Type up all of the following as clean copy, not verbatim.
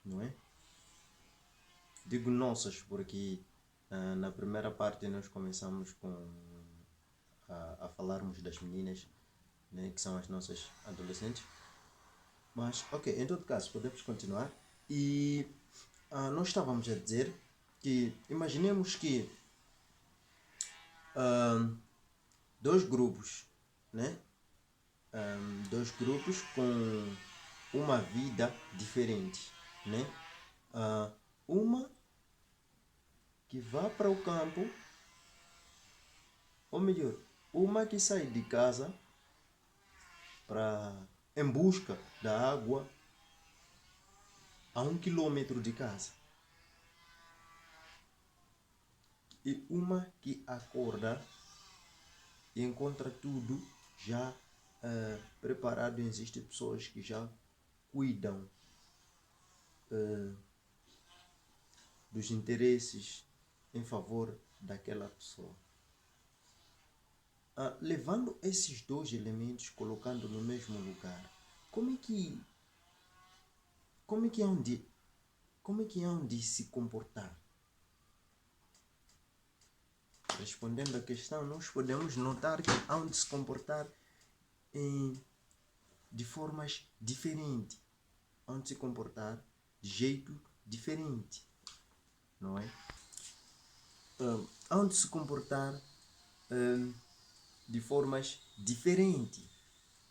não é? Digo nossas porque na primeira parte nós começamos a falarmos das meninas, né, que são as nossas adolescentes. Mas, ok, em todo caso, podemos continuar. E nós estávamos a dizer que imaginemos que dois grupos, né? Dois grupos com uma vida diferente, né? Uma que vá para o campo, ou melhor, uma que sai de casa em busca da água a 1 quilômetro de casa, e uma que acorda e encontra tudo já preparado. Existem pessoas que já cuidam dos interesses em favor daquela pessoa. Levando esses dois elementos, colocando no mesmo lugar, como é que hão de se comportar? Respondendo à questão, nós podemos notar que hão de se comportar de formas diferentes, hão de se comportar de jeito diferente, não é? Hão de se comportar de formas diferentes.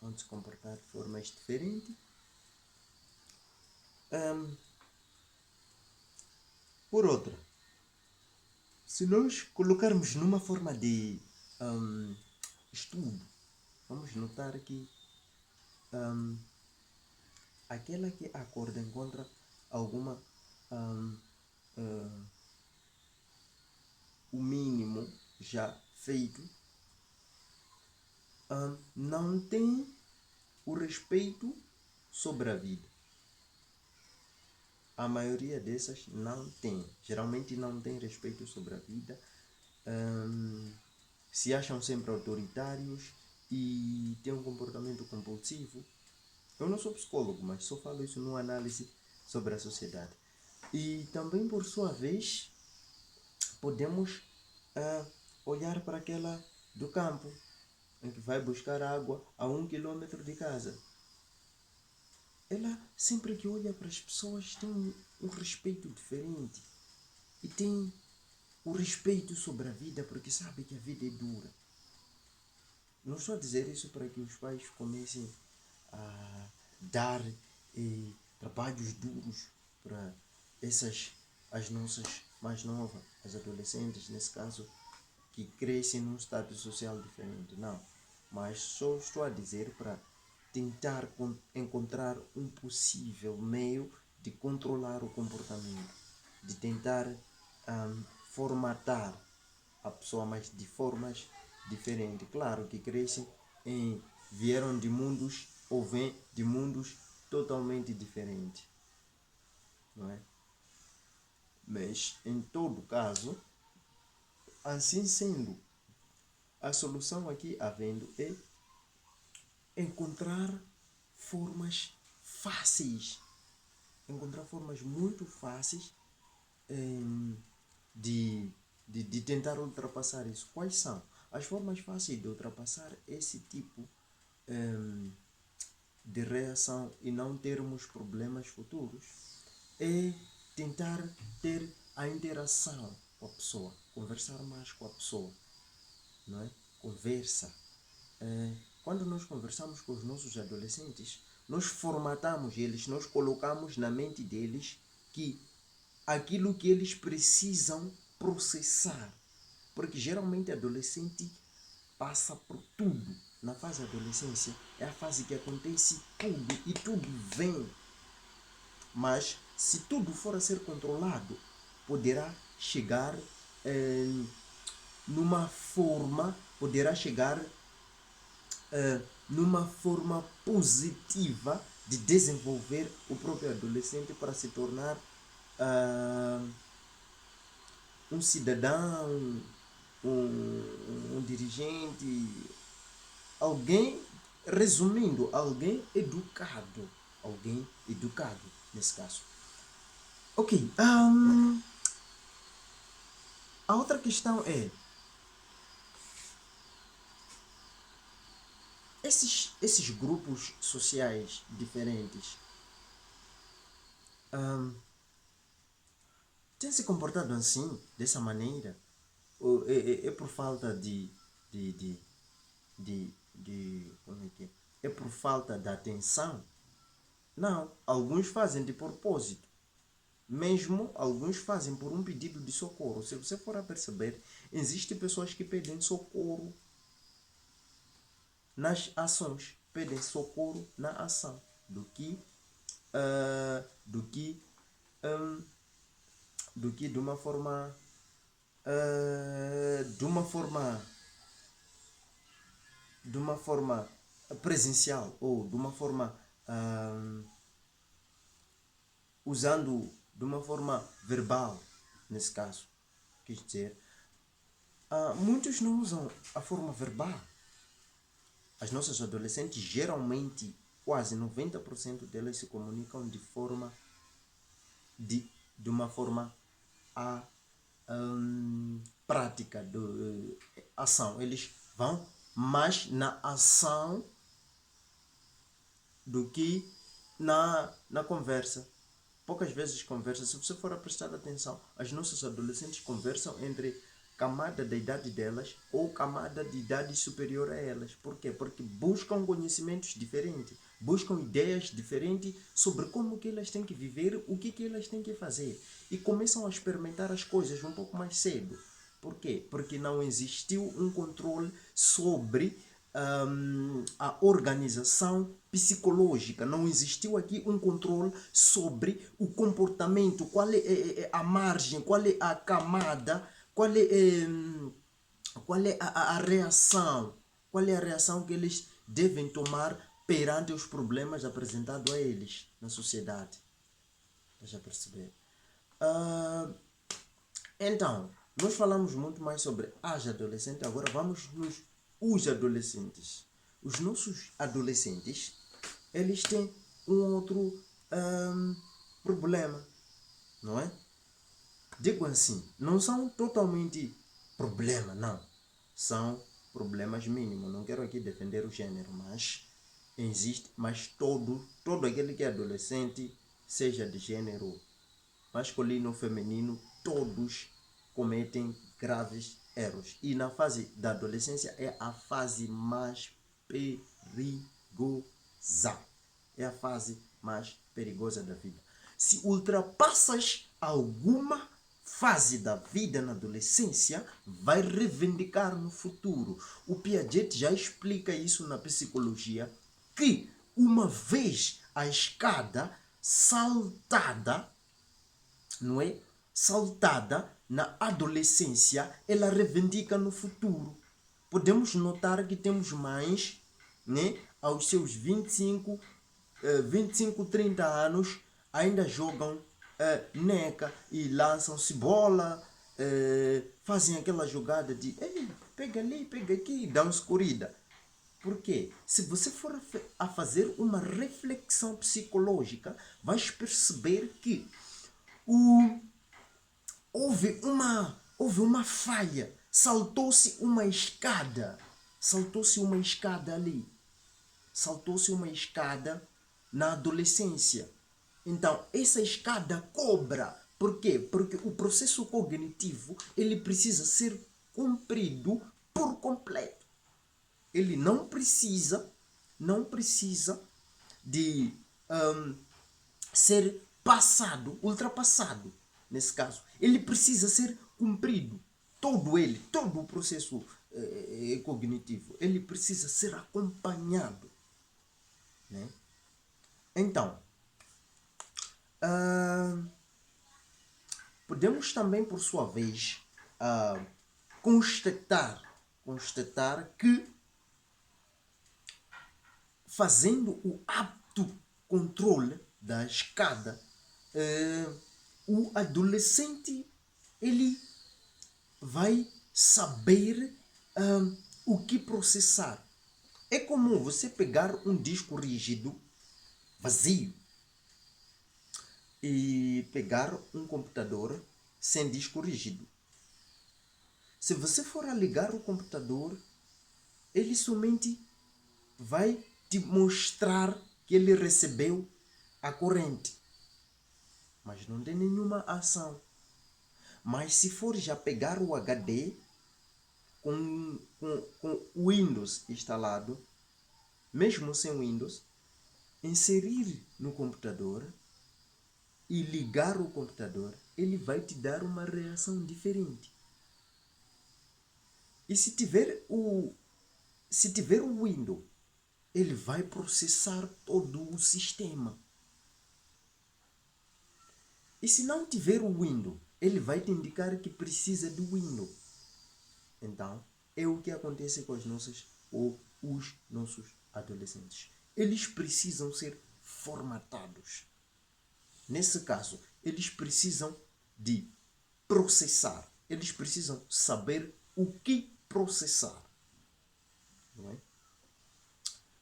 Hão de se comportar de formas diferentes. Por outra, se nós colocarmos numa forma de estudo, vamos notar que aquela que acorda encontra alguma o mínimo já feito, não tem o respeito sobre a vida. A maioria dessas não tem, geralmente não tem respeito sobre a vida, se acham sempre autoritários e têm um comportamento compulsivo. Eu não sou psicólogo, mas só falo isso numa análise sobre a sociedade. E também, por sua vez, podemos olhar para aquela do campo, em que vai buscar água a 1 quilômetro de casa. Ela, sempre que olha para as pessoas, tem um respeito diferente. E tem o respeito sobre a vida, porque sabe que a vida é dura. Não estou a dizer isso para que os pais comecem a dar trabalhos duros para as nossas mais novas, as adolescentes, nesse caso, que crescem num status social diferente. Não. Mas só estou a dizer para tentar encontrar um possível meio de controlar o comportamento, de tentar formatar a pessoa, mas de formas diferentes. Claro que crescem vieram de mundos ou vêm de mundos totalmente diferentes, não é? Mas em todo caso, assim sendo, a solução aqui havendo é encontrar formas fáceis, encontrar formas muito fáceis de tentar ultrapassar isso. Quais são? As formas fáceis de ultrapassar esse tipo de reação e não termos problemas futuros é tentar ter a interação com a pessoa, conversar mais com a pessoa, não é? Conversa. Quando nós conversamos com os nossos adolescentes, nós formatamos eles, nós colocamos na mente deles que aquilo que eles precisam processar, porque geralmente adolescente passa por tudo. Na fase da adolescência é a fase que acontece tudo e tudo vem. Mas se tudo for a ser controlado, poderá chegar numa forma, numa forma positiva de desenvolver o próprio adolescente para se tornar um cidadão, um dirigente, alguém, resumindo, alguém educado nesse caso. Ok, a outra questão é, esses grupos sociais diferentes têm se comportado assim, dessa maneira? Ou é por falta de, de, como é que é? É por falta de atenção? Não, alguns fazem de propósito. Mesmo alguns fazem por um pedido de socorro. Se você for a perceber, existem pessoas que pedem socorro nas ações, pedem socorro na ação, ah, do que, hum, do que de uma forma, ah, de uma forma presencial ou de uma forma usando de uma forma verbal, nesse caso. Quis dizer, muitos não usam a forma verbal. As nossas adolescentes, geralmente, quase 90% delas se comunicam de uma forma a, prática, de ação. Eles vão mais na ação do que na conversa. Poucas vezes conversam. Se você for a prestar atenção, as nossas adolescentes conversam entre camada da idade delas ou camada de idade superior a elas. Por quê? Porque buscam conhecimentos diferentes, buscam ideias diferentes sobre como que elas têm que viver, o que elas têm que fazer. E começam a experimentar as coisas um pouco mais cedo. Por quê? Porque não existiu um controle sobre a organização psicológica. Não existiu aqui um controle sobre o comportamento, qual é a margem, qual é a camada, qual é a reação, qual é a reação que eles devem tomar perante os problemas apresentados a eles na sociedade. Estás a perceber? Então, nós falamos muito mais sobre as adolescentes, agora vamos nos os adolescentes. Os nossos adolescentes, eles têm um outro problema, não é? Digo assim, não são totalmente problema, não. São problemas mínimos. Não quero aqui defender o gênero, mas existe, mas todo aquele que é adolescente, seja de gênero masculino ou feminino, todos cometem graves erros. E na fase da adolescência é a fase mais perigosa. É a fase mais perigosa da vida. Se ultrapassas alguma fase da vida na adolescência, vai reivindicar no futuro. O Piaget já explica isso na psicologia, que uma vez a escada saltada, não é? Saltada na adolescência, ela reivindica no futuro. Podemos notar que temos mães, né, aos seus 25, 30 anos, ainda jogam neca e lançam cebola, fazem aquela jogada de ei, pega ali, pega aqui, dão-se corrida. Por quê? Se você for a fazer uma reflexão psicológica, vais perceber que o, houve uma falha, saltou-se uma escada ali, saltou-se uma escada na adolescência. Então, essa escada cobra. Por quê? Porque o processo cognitivo, ele precisa ser cumprido por completo. Ele não precisa de ser passado, ultrapassado, nesse caso. Ele precisa ser cumprido. Todo o processo cognitivo, ele precisa ser acompanhado. Né? Então, podemos também, por sua vez, constatar que, fazendo o autocontrole da escada, o adolescente ele vai saber o que processar. É comum você pegar um disco rígido, vazio, e pegar um computador sem disco rígido. Se você for a ligar o computador, ele somente vai te mostrar que ele recebeu a corrente, mas não tem nenhuma ação. Mas se for já pegar o HD com o Windows instalado, mesmo sem Windows, inserir no computador e ligar o computador, ele vai te dar uma reação diferente. E se tiver o Windows, ele vai processar todo o sistema. E se não tiver o Windows, ele vai te indicar que precisa do Windows. Então, é o que acontece com os nossos adolescentes. Eles precisam ser formatados. Nesse caso, eles precisam de processar. Eles precisam saber o que processar. Não é?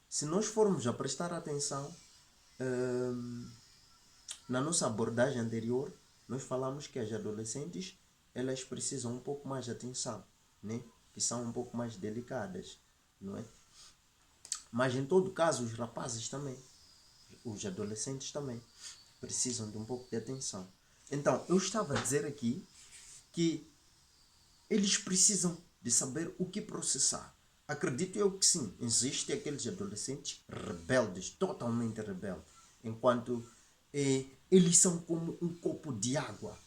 Se nós formos a prestar atenção, na nossa abordagem anterior, nós falamos que as adolescentes, elas precisam um pouco mais de atenção, né? Que são um pouco mais delicadas, não é? Mas em todo caso, os rapazes também, os adolescentes também, precisam de um pouco de atenção. Então, eu estava a dizer aqui que eles precisam de saber o que processar. Acredito eu que sim, existem aqueles adolescentes rebeldes, totalmente rebeldes, enquanto eles são como um copo de água.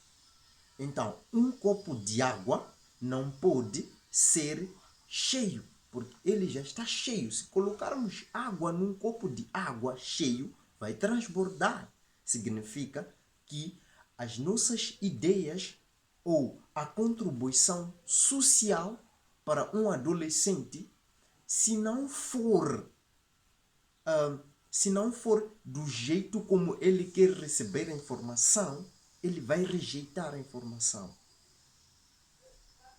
Então, um copo de água não pode ser cheio, porque ele já está cheio. Se colocarmos água num copo de água cheio, vai transbordar. Significa que as nossas ideias ou a contribuição social para um adolescente, se não for se não for do jeito como ele quer receber a informação, ele vai rejeitar a informação.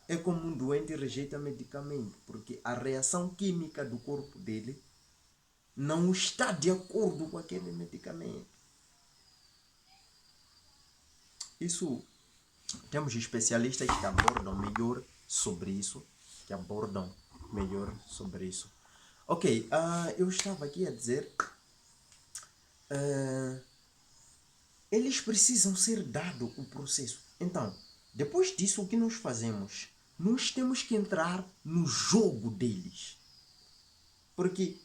É como um doente rejeita medicamento, porque a reação química do corpo dele não está de acordo com aquele medicamento. Isso, temos especialistas que abordam melhor sobre isso, Ok, eu estava aqui a dizer, eles precisam ser dado o processo. Então, depois disso, o que nós fazemos? Nós temos que entrar no jogo deles. Porque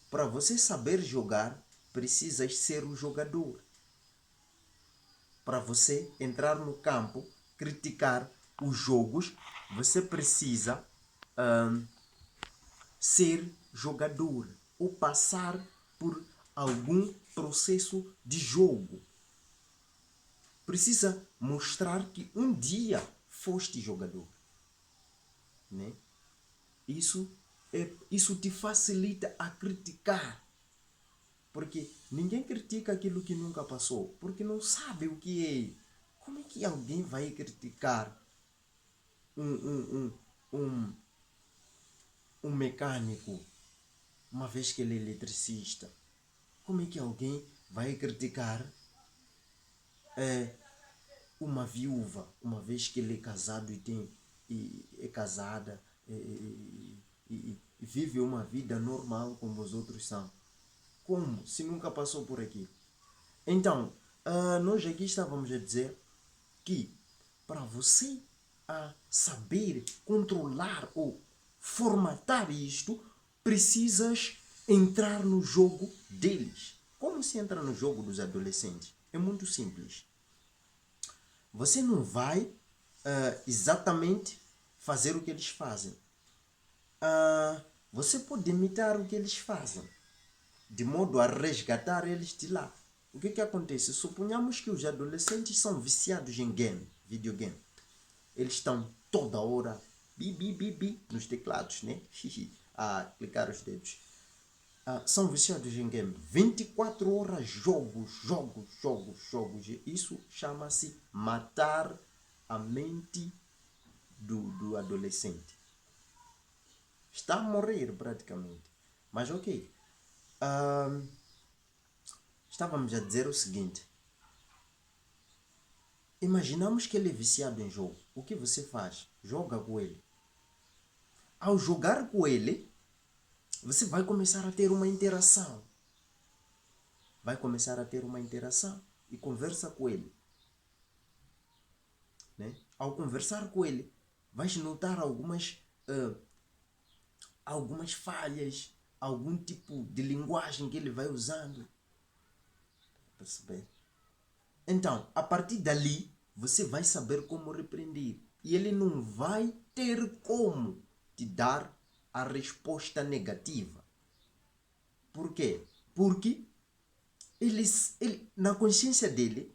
para você saber jogar, precisas ser o jogador. Para você entrar no campo, criticar os jogos, você precisa ser jogador ou passar por algum processo de jogo. Precisa mostrar que um dia foste jogador, né? Isso te facilita a criticar, porque ninguém critica aquilo que nunca passou, porque não sabe o que é. Como é que alguém vai criticar um, um, um, um mecânico, uma vez que ele é eletricista? Como é que alguém vai criticar uma viúva, uma vez que ele é casado é casada e vive uma vida normal como os outros são? Como? Se nunca passou por aqui. Então, nós aqui estávamos a dizer que para você saber controlar ou formatar isto, precisas entrar no jogo deles. Como se entra no jogo dos adolescentes? É muito simples. Você não vai exatamente fazer o que eles fazem. Você pode imitar o que eles fazem, de modo a resgatar eles de lá. O que acontece? Suponhamos que os adolescentes são viciados em videogame. Eles estão toda hora nos teclados, né? A clicar os dedos. São viciados em game. 24 horas jogos. Isso chama-se matar a mente do adolescente. Está a morrer praticamente. Mas ok. Estávamos a dizer o seguinte. imaginamos que ele é viciado em jogo. O que você faz? Joga com ele. Ao jogar com ele, você vai começar a ter uma interação. Vai começar a ter uma interação e conversa com ele. Né? Ao conversar com ele, vais notar algumas falhas, algum tipo de linguagem que ele vai usando. Perceber? Então, a partir dali, você vai saber como repreender. E ele não vai ter como te dar a resposta negativa. Por quê? Porque ele na consciência dele,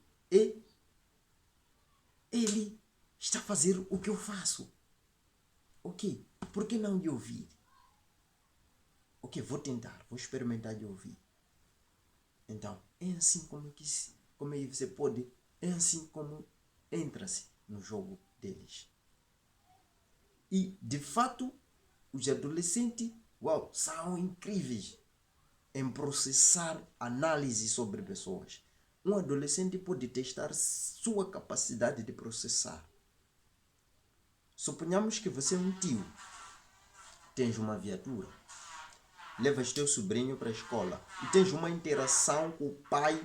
ele está a fazer o que eu faço. Ok, por que não de ouvir? Ok, vou tentar, vou experimentar de ouvir. Então, é assim como você pode, é assim como entra-se no jogo deles. E, de fato, os adolescentes, são incríveis em processar análise sobre pessoas. Um adolescente pode testar sua capacidade de processar. Suponhamos que você é um tio, tens uma viatura, levas teu sobrinho para a escola e tens uma interação com o pai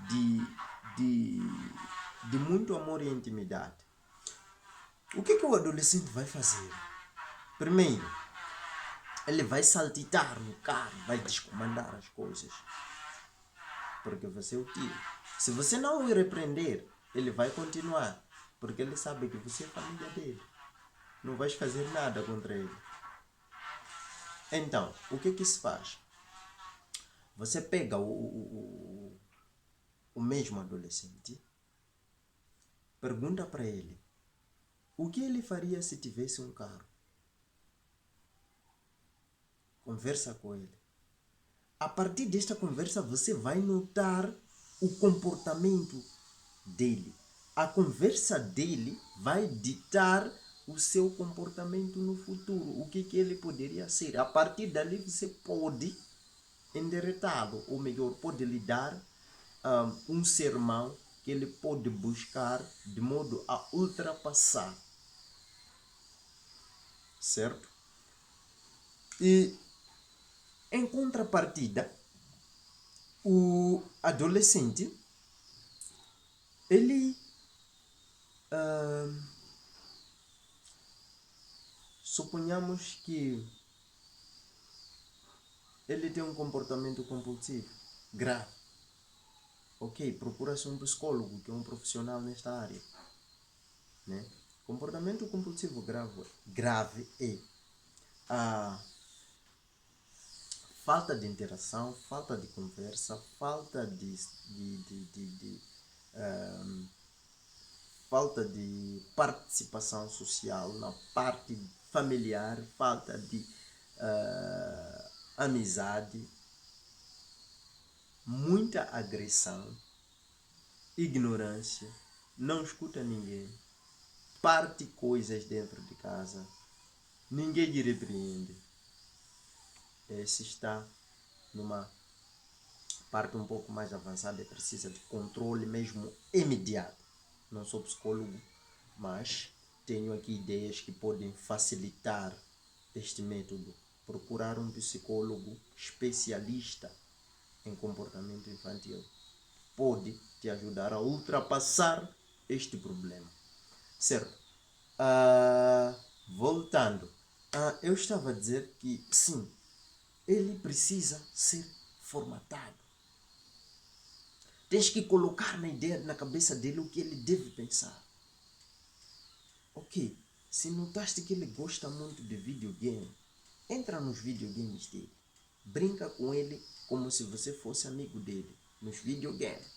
de muito amor e intimidade. O que o adolescente vai fazer? Primeiro, ele vai saltitar no carro, vai descomandar as coisas. Porque você é o tio. Se você não o repreender, ele vai continuar. Porque ele sabe que você é família dele. Não vais fazer nada contra ele. Então, o que se faz? Você pega o mesmo adolescente, pergunta para ele o que ele faria se tivesse um carro. Conversa com ele. A partir desta conversa, você vai notar o comportamento dele. A conversa dele vai ditar o seu comportamento no futuro. O que ele poderia ser. A partir dali, você pode endereçá-lo, ou melhor, pode lhe dar um sermão que ele pode buscar de modo a ultrapassar. Certo? E, em contrapartida, o adolescente, ele suponhamos que ele tem um comportamento compulsivo grave. Ok, procura-se um psicólogo, que é um profissional nesta área. Né? Comportamento compulsivo grave é a falta de interação, falta de conversa, falta de participação social na parte familiar, falta de amizade, muita agressão, ignorância, não escuta ninguém, parte coisas dentro de casa, ninguém lhe repreende. Esse está numa parte um pouco mais avançada e precisa de controle mesmo imediato. Não sou psicólogo, mas tenho aqui ideias que podem facilitar este método. Procurar um psicólogo especialista em comportamento infantil pode te ajudar a ultrapassar este problema. Certo? Voltando, eu estava a dizer que sim, ele precisa ser formatado. Tens que colocar na cabeça dele o que ele deve pensar. Ok, se notaste que ele gosta muito de videogame, entra nos videogames dele. Brinca com ele como se você fosse amigo dele nos videogames.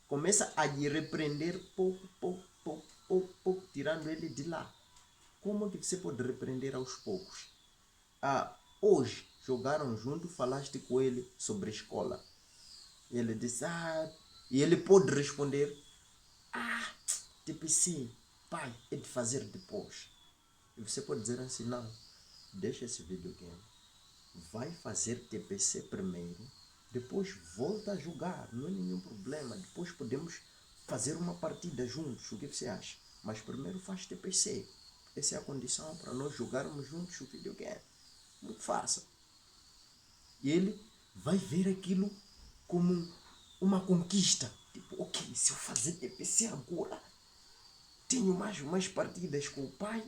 Começa a lhe repreender pouco, tirando ele de lá. Como que você pode repreender aos poucos? Hoje jogaram junto, falaste com ele sobre a escola. Ele disse, e ele pode responder, TPC, pai, é de fazer depois. E você pode dizer assim, não, deixa esse videogame, vai fazer TPC primeiro, depois volta a jogar, não é nenhum problema, depois podemos fazer uma partida juntos, o que você acha? Mas primeiro faz TPC. Essa é a condição para nós jogarmos juntos o videogame. Muito fácil. E ele vai ver aquilo como uma conquista. Tipo, ok, se eu fazer TPC agora, tenho mais partidas com o pai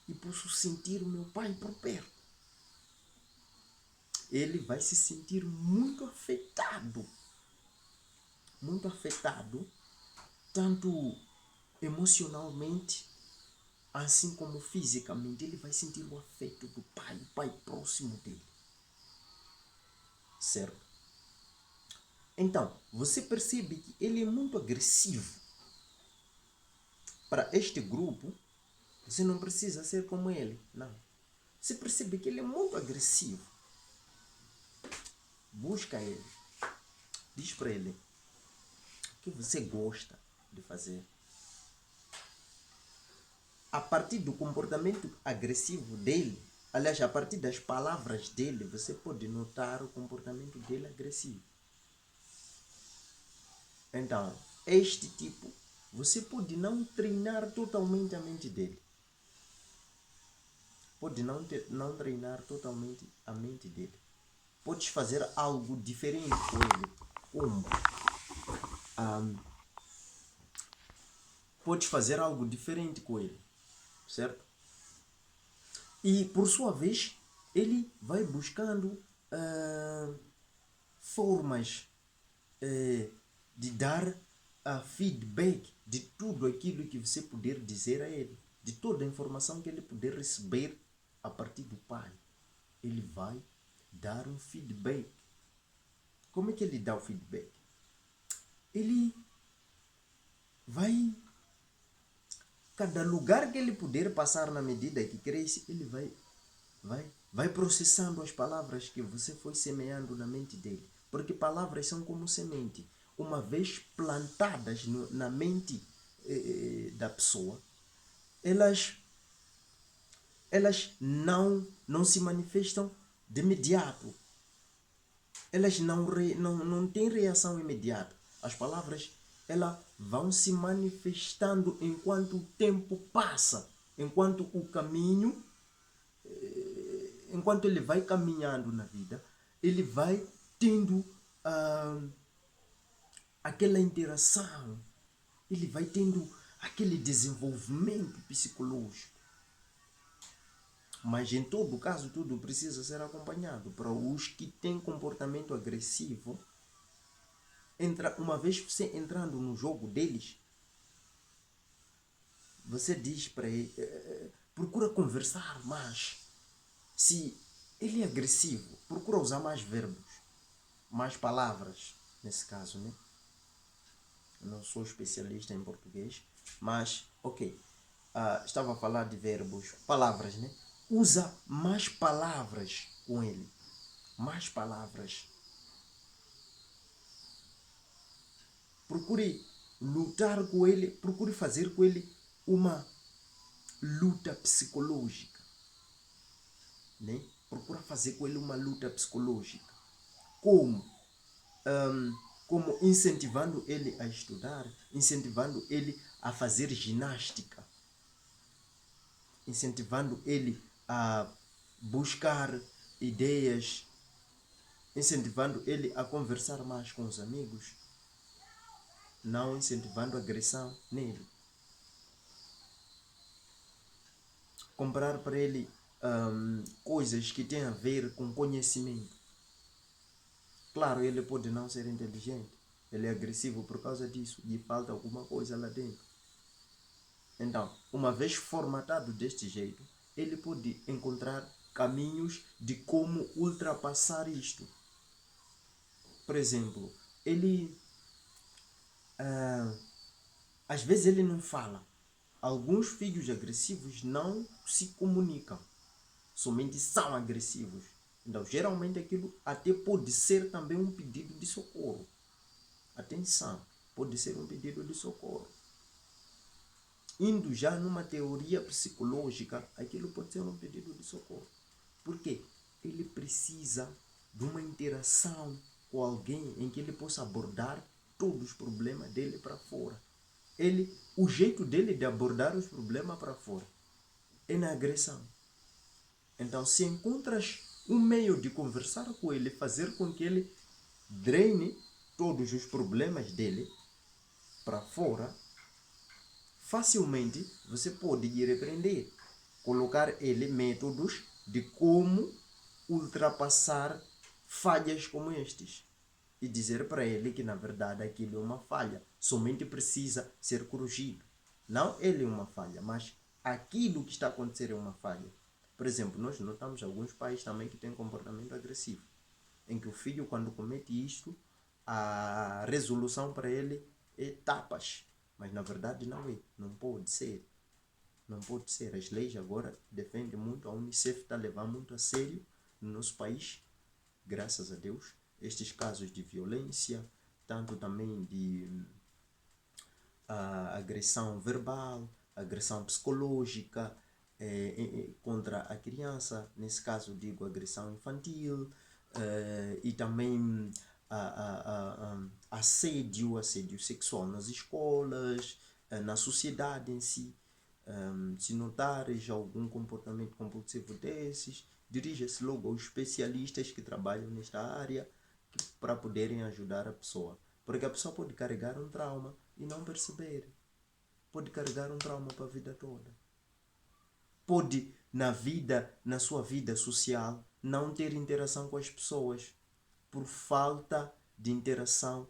e posso sentir o meu pai por perto. Ele vai se sentir muito afetado, tanto emocionalmente, assim como fisicamente. Ele vai sentir o afeto do pai, o pai próximo dele. Certo? Então, você percebe que ele é muito agressivo. Para este grupo, você não precisa ser como ele, não. Você percebe que ele é muito agressivo. Busca ele. Diz para ele o que você gosta de fazer. A partir do comportamento agressivo dele, aliás, a partir das palavras dele, você pode notar o comportamento dele agressivo. Então, este tipo, você pode não treinar totalmente a mente dele. Pode não treinar totalmente a mente dele. Podes fazer algo diferente com ele. Como? Podes fazer algo diferente com ele. Certo? E, por sua vez, ele vai buscando formas de dar feedback de tudo aquilo que você puder dizer a ele, de toda a informação que ele puder receber a partir do pai. Ele vai dar um feedback. Como é que ele dá o feedback? Ele vai, cada lugar que ele puder passar na medida que cresce, ele vai processando as palavras que você foi semeando na mente dele. Porque palavras são como semente. Uma vez plantadas na mente da pessoa, elas não se manifestam de imediato. Elas não têm reação imediata. As palavras, elas vão se manifestando enquanto o tempo passa, enquanto o caminho, enquanto ele vai caminhando na vida, ele vai tendo aquela interação, ele vai tendo aquele desenvolvimento psicológico. Mas em todo caso, tudo precisa ser acompanhado. Para os que têm comportamento agressivo, uma vez você entrando no jogo deles, você diz para ele, procura conversar mais. Se ele é agressivo, procura usar mais verbos, mais palavras, nesse caso, né? Eu não sou especialista em português, mas, ok. Estava a falar de verbos, palavras, né? Usa mais palavras com ele. Mais palavras. Procure lutar com ele, procure fazer com ele uma luta psicológica. Né? Procura fazer com ele uma luta psicológica. Como? Como incentivando ele a estudar, incentivando ele a fazer ginástica, incentivando ele a buscar ideias, incentivando ele a conversar mais com os amigos, não incentivando agressão nele. Comprar para ele coisas que têm a ver com conhecimento. Claro, ele pode não ser inteligente, ele é agressivo por causa disso, lhe falta alguma coisa lá dentro. Então, uma vez formatado deste jeito, ele pode encontrar caminhos de como ultrapassar isto. Por exemplo, ele às vezes ele não fala. Alguns filhos agressivos não se comunicam, somente são agressivos. Então, geralmente aquilo até pode ser também um pedido de socorro. Atenção, pode ser um pedido de socorro. Indo já numa teoria psicológica, aquilo pode ser um pedido de socorro. Por quê? Ele precisa de uma interação com alguém em que ele possa abordar todos os problemas dele para fora. o jeito dele de abordar os problemas para fora é na agressão. Então, se encontras um meio de conversar com ele, fazer com que ele drene todos os problemas dele para fora, facilmente você pode ir repreender, colocar ele métodos de como ultrapassar falhas como estes e dizer para ele que na verdade aquilo é uma falha, somente precisa ser corrigido. Não ele é uma falha, mas aquilo que está a acontecer é uma falha. Por exemplo, nós notamos alguns pais também que têm comportamento agressivo, em que o filho, quando comete isto, a resolução para ele é tapas, mas na verdade não é, não pode ser. Não pode ser. As leis agora defendem muito, a Unicef está a levar muito a sério no nosso país, graças a Deus, estes casos de violência, tanto também de agressão verbal, agressão psicológica contra a criança, nesse caso digo agressão infantil, e também assédio sexual nas escolas, na sociedade em si. Se notares algum comportamento compulsivo desses, dirija-se logo aos especialistas que trabalham nesta área para poderem ajudar a pessoa. Porque a pessoa pode carregar um trauma e não perceber. Pode carregar um trauma para a vida toda. Pode, na sua vida social, não ter interação com as pessoas por falta de interação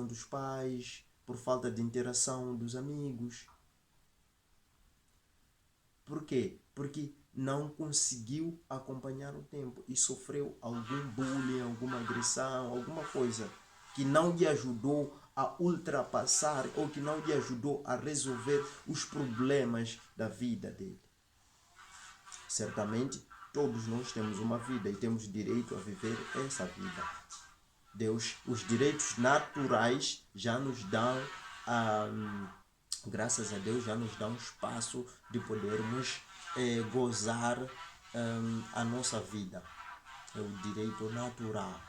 dos pais, por falta de interação dos amigos. Por quê? Porque não conseguiu acompanhar o tempo e sofreu algum bullying, alguma agressão, alguma coisa que não lhe ajudou a ultrapassar ou que não lhe ajudou a resolver os problemas da vida dele. Certamente, todos nós temos uma vida e temos direito a viver essa vida. Deus, os direitos naturais já nos dão, graças a Deus, já nos dão espaço de podermos gozar a nossa vida. É o direito natural.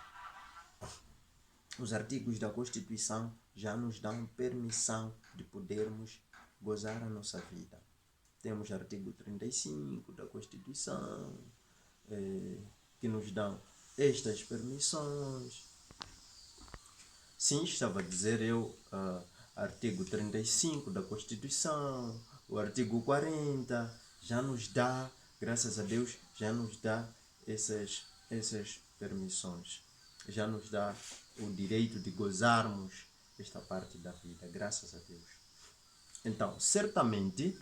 Os artigos da Constituição já nos dão permissão de podermos gozar a nossa vida. Temos o artigo 35 da Constituição, que nos dão estas permissões. Sim, estava a dizer eu, artigo 35 da Constituição, o artigo 40, já nos dá, graças a Deus, já nos dá essas permissões. Já nos dá o direito de gozarmos esta parte da vida, graças a Deus. Então, certamente,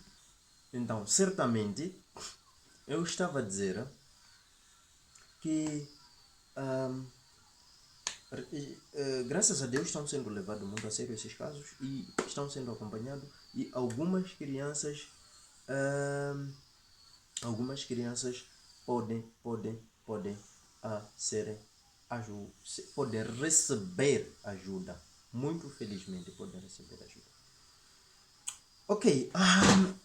eu estava a dizer que graças a Deus estão sendo levados muito a sério esses casos e estão sendo acompanhados, e algumas crianças podem receber ajuda. Muito felizmente podem receber ajuda. Ok,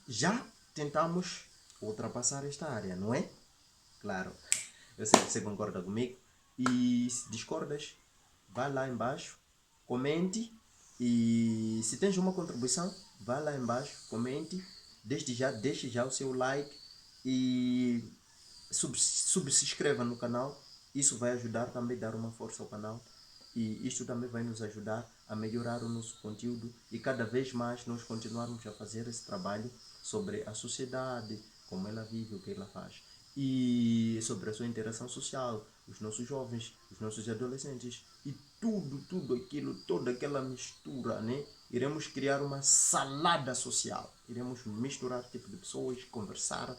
já tentamos ultrapassar esta área, não é? Claro, eu sei que você concorda comigo. E se discordas, vai lá embaixo, comente. E se tens uma contribuição, vai lá embaixo, comente. Desde já, deixe já o seu like e subscreva no canal. Isso vai ajudar também a dar uma força ao canal. E isto também vai nos ajudar a melhorar o nosso conteúdo e cada vez mais nós continuarmos a fazer esse trabalho sobre a sociedade, como ela vive, o que ela faz, e sobre a sua interação social, os nossos jovens, os nossos adolescentes e tudo aquilo, toda aquela mistura, né? Iremos criar uma salada social, iremos misturar tipo de pessoas, conversar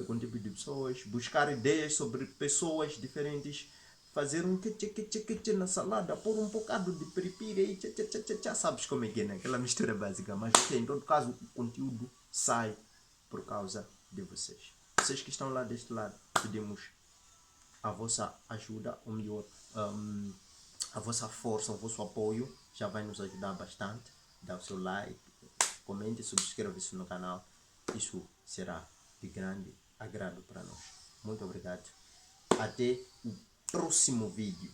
com tipo de pessoas, buscar ideias sobre pessoas diferentes, fazer um que na salada, pôr um bocado de piripiri e sabes como é que é, né? Aquela mistura básica, mas em todo caso o conteúdo sai por causa de vocês. Vocês que estão lá deste lado, pedimos a vossa ajuda, ou melhor, a vossa força, o vosso apoio, já vai nos ajudar bastante. Dá o seu like, comente, subscreva-se no canal, isso será de grande agrado para nós. Muito obrigado. Até o próximo vídeo.